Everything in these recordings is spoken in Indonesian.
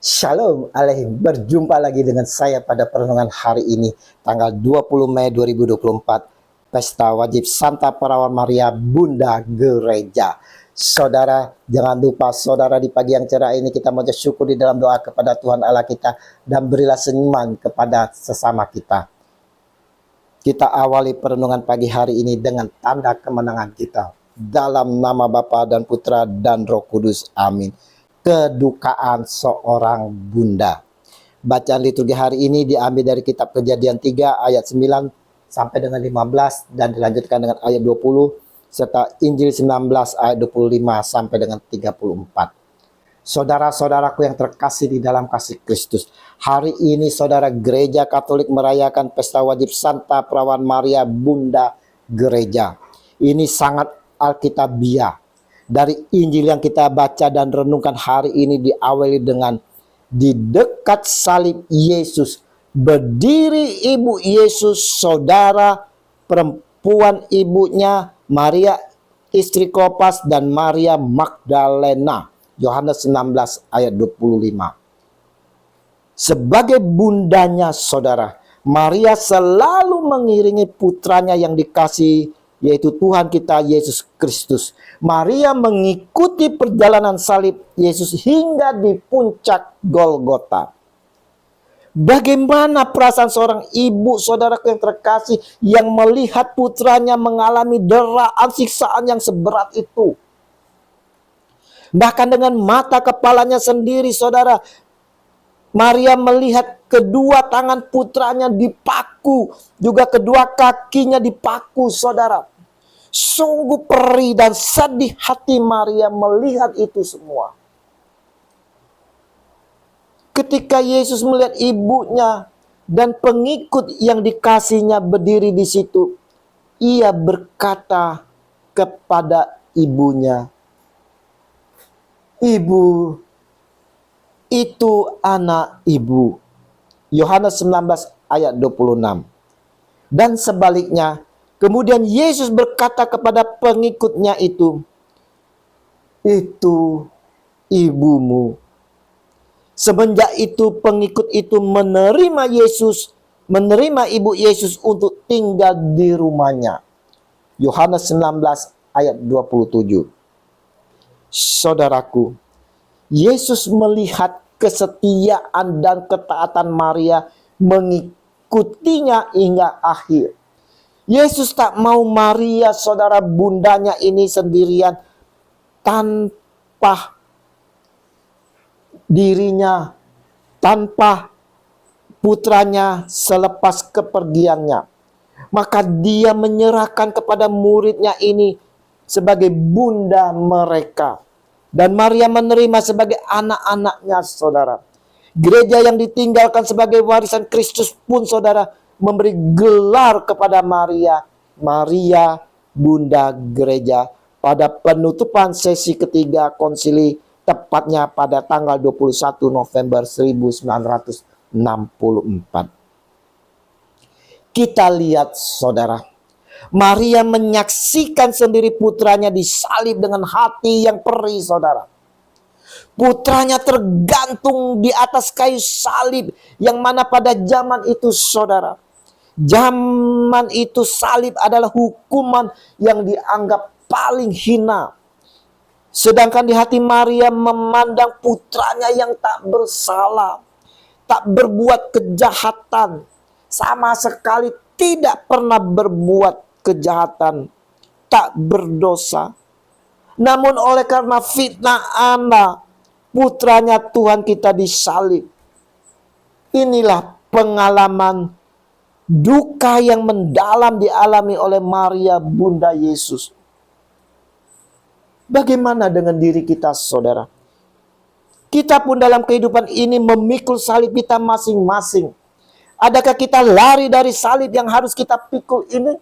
Shalom Alaikum, berjumpa lagi dengan saya pada perenungan hari ini, tanggal 20 Mei 2024, Pesta Wajib Santa Perawan Maria Bunda Gereja. Saudara, jangan lupa saudara, di pagi yang cerah ini kita mau bersyukur di dalam doa kepada Tuhan Allah kita, dan berilah senyuman kepada sesama kita. Kita awali perenungan pagi hari ini dengan tanda kemenangan kita. Dalam nama Bapa dan Putra dan Roh Kudus, amin. Kedukaan seorang bunda. Bacaan liturgi hari ini diambil dari kitab Kejadian 3 ayat 9 sampai dengan 15 dan dilanjutkan dengan ayat 20 serta Injil 19 ayat 25 sampai dengan 34. Saudara-saudaraku yang terkasih di dalam kasih Kristus, hari ini saudara, Gereja Katolik merayakan pesta wajib Santa Perawan Maria Bunda Gereja. Ini sangat alkitabiah. Dari Injil yang kita baca dan renungkan hari ini diawali dengan di dekat salib Yesus berdiri ibu Yesus, saudara perempuan ibunya Maria istri Klopas dan Maria Magdalena. Yohanes 19 ayat 25. Sebagai bundanya saudara, Maria selalu mengiringi putranya yang dikasihi, yaitu Tuhan kita Yesus Kristus. Maria mengikuti perjalanan salib Yesus hingga di puncak Golgota. Bagaimana perasaan seorang ibu, saudaraku yang terkasih, yang melihat putranya mengalami deraan siksaan yang seberat itu. Bahkan dengan mata kepalanya sendiri, saudara, Maria melihat kedua tangan putranya dipaku, juga kedua kakinya dipaku, saudara. Sungguh perih dan sedih hati Maria melihat itu semua. Ketika Yesus melihat ibunya dan pengikut yang dikasihnya berdiri di situ, ia berkata kepada ibunya, "Ibu, itu anak ibu." Yohanes 19 ayat 26. Dan sebaliknya, kemudian Yesus berkata kepada pengikutnya itu ibumu. Semenjak itu pengikut itu menerima Yesus, menerima ibu Yesus untuk tinggal di rumahnya. Yohanes 19 ayat 27. Saudaraku, Yesus melihat kesetiaan dan ketaatan Maria mengikutinya hingga akhir. Yesus tak mau Maria, saudara bundanya ini sendirian tanpa dirinya, tanpa putranya selepas kepergiannya. Maka dia menyerahkan kepada muridnya ini sebagai bunda mereka. Dan Maria menerima sebagai anak-anaknya, saudara. Gereja yang ditinggalkan sebagai warisan Kristus pun, saudara, memberi gelar kepada Maria, Maria Bunda Gereja, pada penutupan sesi ketiga konsili, tepatnya pada tanggal 21 November 1964. Kita lihat, saudara, Maria menyaksikan sendiri putranya disalib dengan hati yang perih, saudara. Putranya tergantung di atas kayu salib, yang mana pada zaman itu, saudara, zaman itu salib adalah hukuman yang dianggap paling hina. Sedangkan di hati Maria memandang putranya yang tak bersalah, tak berbuat kejahatan, sama sekali tidak pernah berbuat kejahatan, tak berdosa. Namun oleh karena fitnah anak, putranya Tuhan kita disalib. Inilah pengalaman duka yang mendalam dialami oleh Maria Bunda Yesus. Bagaimana dengan diri kita, saudara? Kita pun dalam kehidupan ini memikul salib kita masing-masing. Adakah kita lari dari salib yang harus kita pikul ini?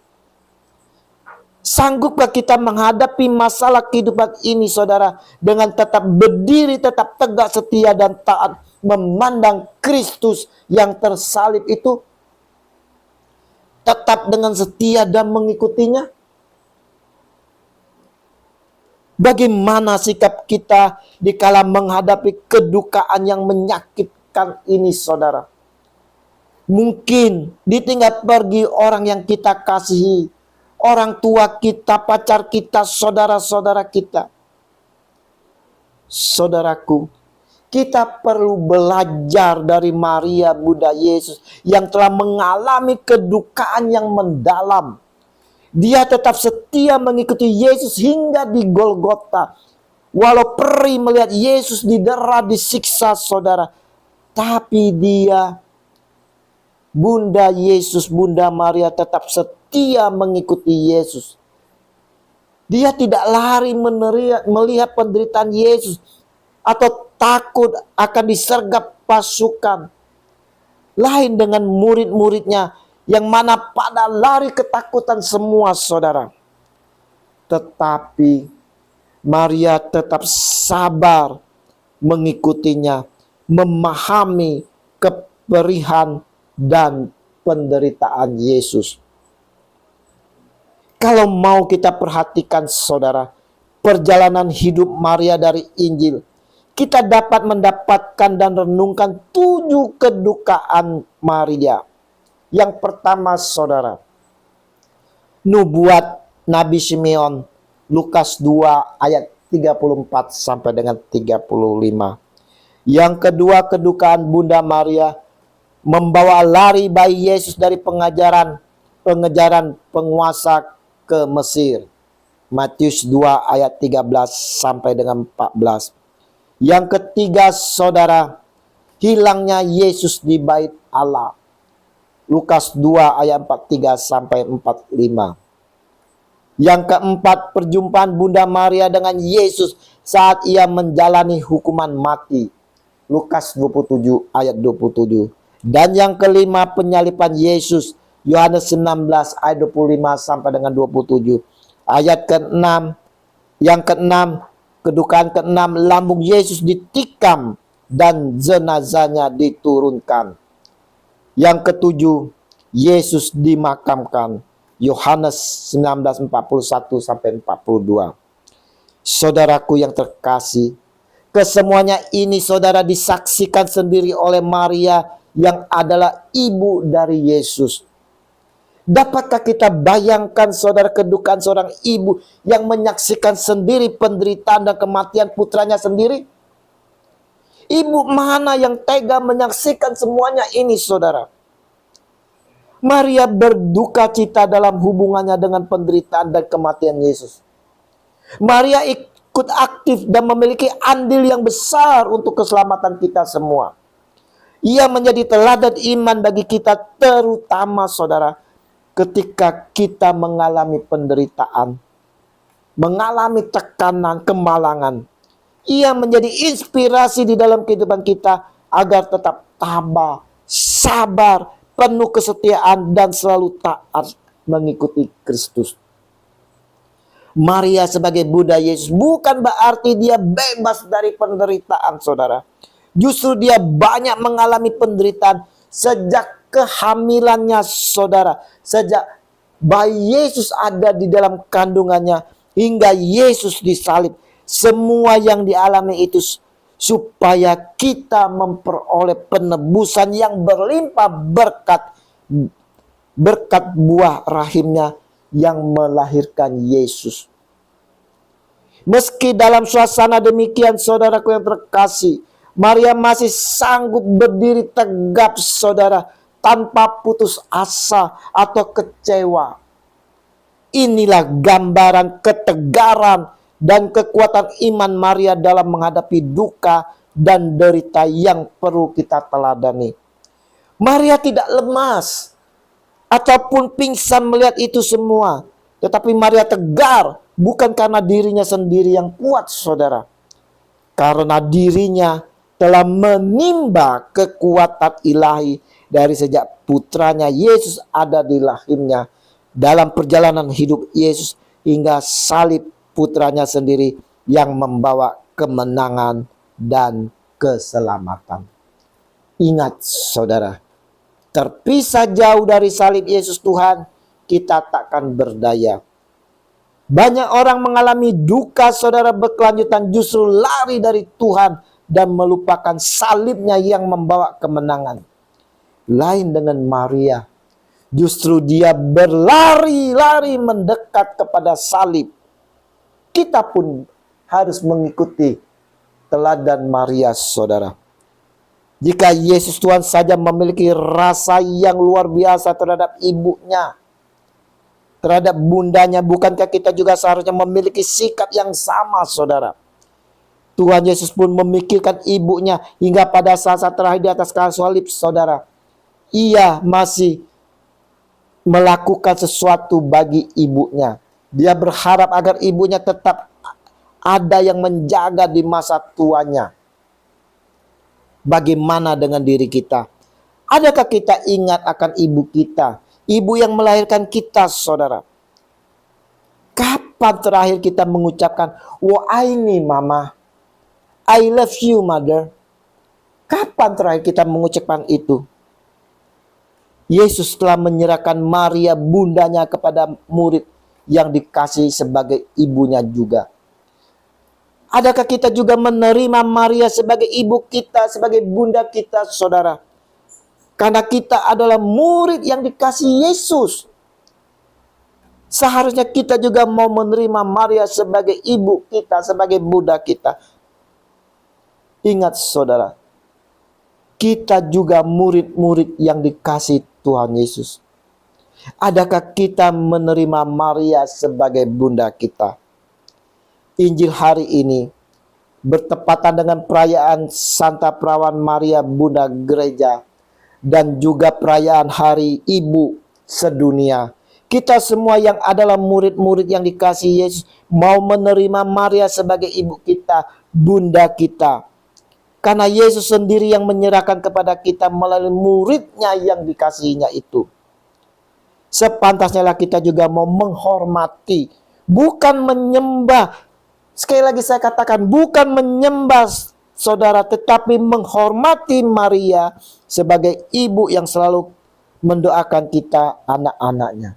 Sanggupkah kita menghadapi masalah kehidupan ini, saudara, dengan tetap berdiri, tetap tegak, setia, dan taat, memandang Kristus yang tersalib itu, tetap dengan setia dan mengikutinya? Bagaimana sikap kita dikala menghadapi kedukaan yang menyakitkan ini, saudara? Mungkin ditinggal pergi orang yang kita kasihi, orang tua kita, pacar kita, saudara-saudara kita. Saudaraku, kita perlu belajar dari Maria Bunda Yesus yang telah mengalami kedukaan yang mendalam. Dia tetap setia mengikuti Yesus hingga di Golgota. Walau perih melihat Yesus didera, disiksa, saudara, tapi dia, Bunda Yesus, Bunda Maria, tetap setia mengikuti Yesus. Dia tidak lari melihat penderitaan Yesus atau takut akan disergap pasukan. Lain dengan murid-muridnya yang mana pada lari ketakutan semua, saudara. Tetapi Maria tetap sabar mengikutinya, memahami keperihan dan penderitaan Yesus. Kalau mau kita perhatikan, saudara, perjalanan hidup Maria dari Injil, kita dapat mendapatkan dan renungkan 7 kedukaan Maria. Yang pertama, saudara, nubuat Nabi Simeon, Lukas 2 ayat 34 sampai dengan 35. Yang kedua, kedukaan Bunda Maria membawa lari bayi Yesus dari pengejaran penguasa ke Mesir. Matius 2 ayat 13 sampai dengan 14. Yang ketiga, saudara, hilangnya Yesus di bait Allah. Lukas 2 ayat 43 sampai 45. Yang keempat, perjumpaan Bunda Maria dengan Yesus saat ia menjalani hukuman mati. Lukas 27 ayat 27. Dan yang kelima, penyaliban Yesus. Yohanes 19 ayat 25 sampai dengan 27. Ayat ke-6, yang ke-6, kedukaan ke-6, lambung Yesus ditikam dan jenazahnya diturunkan. Yang ketujuh, Yesus dimakamkan. Yohanes 19:41 sampai 42. Saudaraku yang terkasih, kesemuanya ini, saudara, disaksikan sendiri oleh Maria yang adalah ibu dari Yesus. Dapatkah kita bayangkan, saudara, kedukaan seorang ibu yang menyaksikan sendiri penderitaan dan kematian putranya sendiri? Ibu mana yang tega menyaksikan semuanya ini, saudara? Maria berduka cita dalam hubungannya dengan penderitaan dan kematian Yesus. Maria ikut aktif dan memiliki andil yang besar untuk keselamatan kita semua. Ia menjadi teladan iman bagi kita, terutama, saudara, ketika kita mengalami penderitaan, mengalami tekanan, kemalangan. Ia menjadi inspirasi di dalam kehidupan kita agar tetap tabah, sabar, penuh kesetiaan, dan selalu taat mengikuti Kristus. Maria sebagai Bunda Yesus bukan berarti dia bebas dari penderitaan, saudara. Justru dia banyak mengalami penderitaan sejak kehamilannya, saudara. Sejak bayi Yesus ada di dalam kandungannya hingga Yesus disalib. Semua yang dialami itu supaya kita memperoleh penebusan yang berlimpah berkat buah rahimnya yang melahirkan Yesus. Meski dalam suasana demikian, saudaraku yang terkasih, Maria masih sanggup berdiri tegap, saudara, tanpa putus asa atau kecewa. Inilah gambaran ketegaran dan kekuatan iman Maria dalam menghadapi duka dan derita yang perlu kita teladani. Maria tidak lemas ataupun pingsan melihat itu semua. Tetapi Maria tegar, bukan karena dirinya sendiri yang kuat, saudara. Karena dirinya telah menimba kekuatan ilahi dari sejak putranya Yesus ada di rahimnya. Dalam perjalanan hidup Yesus hingga salib putranya sendiri yang membawa kemenangan dan keselamatan. Ingat, saudara, terpisah jauh dari salib Yesus Tuhan, kita takkan berdaya. Banyak orang mengalami duka saudara berkelanjutan justru lari dari Tuhan dan melupakan salibnya yang membawa kemenangan. Lain dengan Maria, justru dia berlari-lari mendekat kepada salib. Kita pun harus mengikuti teladan Maria saudara. Jika Yesus Tuhan saja memiliki rasa yang luar biasa terhadap ibunya, terhadap bundanya, bukankah kita juga seharusnya memiliki sikap yang sama saudara? Tuhan Yesus pun memikirkan ibunya hingga pada saat-saat terakhir di atas kayu salib saudara. Ia masih melakukan sesuatu bagi ibunya. Dia berharap agar ibunya tetap ada yang menjaga di masa tuanya. Bagaimana dengan diri kita? Adakah kita ingat akan ibu kita? Ibu yang melahirkan kita saudara. Kapan terakhir kita mengucapkan, "Wah ini mama, I love you mother"? Kapan terakhir kita mengucapkan itu? Yesus telah menyerahkan Maria bundanya kepada murid yang dikasihi sebagai ibunya juga. Adakah kita juga menerima Maria sebagai ibu kita, sebagai bunda kita saudara? Karena kita adalah murid yang dikasihi Yesus. Seharusnya kita juga mau menerima Maria sebagai ibu kita, sebagai bunda kita. Ingat saudara, kita juga murid-murid yang dikasihi Tuhan Yesus. Adakah kita menerima Maria sebagai bunda kita? Injil hari ini bertepatan dengan perayaan Santa Perawan Maria Bunda Gereja dan juga perayaan Hari Ibu sedunia. Kita semua yang adalah murid-murid yang dikasihi Yesus mau menerima Maria sebagai ibu kita, bunda kita. Karena Yesus sendiri yang menyerahkan kepada kita melalui muridnya yang dikasihinya itu. Sepantasnya lah kita juga mau menghormati, bukan menyembah. Sekali lagi saya katakan, bukan menyembah saudara, tetapi menghormati Maria sebagai ibu yang selalu mendoakan kita, anak-anaknya.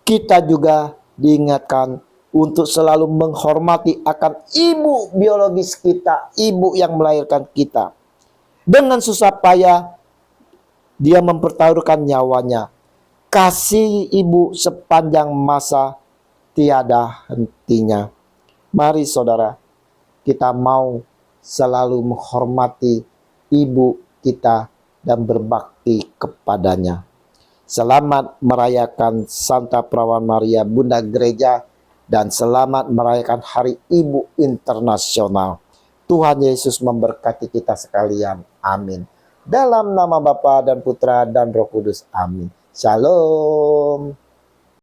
Kita juga diingatkan untuk selalu menghormati akan ibu biologis kita, ibu yang melahirkan kita. Dengan susah payah dia mempertaruhkan nyawanya. Kasih ibu sepanjang masa tiada hentinya. Mari saudara, kita mau selalu menghormati ibu kita dan berbakti kepadanya. Selamat merayakan Santa Perawan Maria Bunda Gereja dan selamat merayakan Hari Ibu Internasional. Tuhan Yesus memberkati kita sekalian. Amin. Dalam nama Bapa dan Putra dan Roh Kudus. Amin. Shalom.